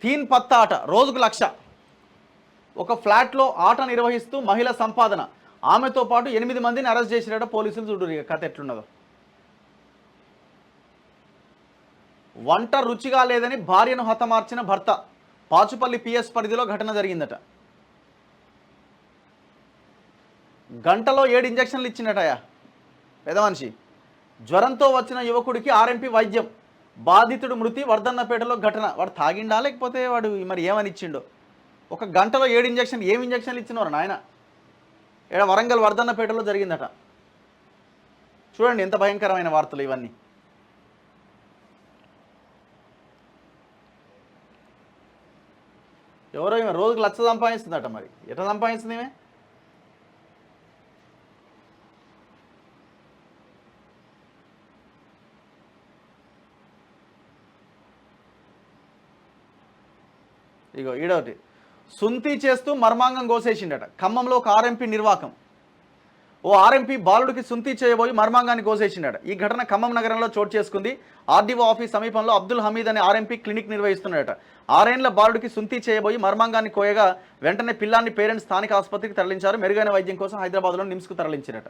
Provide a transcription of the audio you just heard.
తీన్ పత్తా ఆట రోజుకు 1,00,000. ఒక ఫ్లాట్లో ఆట నిర్వహిస్తూ మహిళ సంపాదన. ఆమెతో పాటు 8 మందిని అరెస్ట్ చేసినట పోలీసులు. చూడు కథ ఎట్లున్నదో. వంట రుచిగా లేదని భార్యను హతమార్చిన భర్త. పాచుపల్లి పిఎస్ పరిధిలో ఘటన జరిగిందట. గంటలో 7 ఇంజక్షన్లు ఇచ్చినటయా పెద్ద మనిషి. జ్వరంతో వచ్చిన యువకుడికి ఆర్ఎంపీ వైద్యం. బాధితుడు మృతి. వర్ధన్నపేటలో ఘటన. వాడు తాగిండా లేకపోతే వాడు మరి ఏమని ఇచ్చిండో. ఒక గంటలో 7 ఇంజక్షన్లు. ఏమి ఇంజక్షన్లు ఇచ్చినవారు నాయన. ఇక్కడ వరంగల్ వర్ధన్నపేటలో జరిగిందట. చూడండి ఎంత భయంకరమైన వార్తలు ఇవన్నీ. ఎవరో ఈమె రోజుకు 1,00,000 సంపాదిస్తుందట. మరి ఎట్లా సంపాదిస్తుంది ఈమె? ఇగో ఈడొకటి. సుంతి చేస్తూ మర్మాంగం కోసేసిండట. ఖమ్మంలో ఒక ఆర్ఎంపీ నిర్వాకం. ఓ ఆర్ఎంపీ బాలుడికి సుంతి చేయబోయి మర్మాంగాన్ని కోసేసిండట. ఈ ఘటన ఖమ్మం నగరంలో చోటు చేసుకుంది. ఆర్డీఓ ఆఫీస్ సమీపంలో అబ్దుల్ హమీద్ అనే ఆర్ఎంపీ క్లినిక్ నిర్వహిస్తున్నాడట. 6 ఏళ్ల బాలుడికి సుంతి చేయబోయి మర్మాంగాన్ని కోయగా వెంటనే పిల్లాన్ని పేరెంట్స్ స్థానిక ఆసుపత్రికి తరలించారు. మెరుగైన వైద్యం కోసం హైదరాబాద్లో నిమ్స్కు తరలించారట.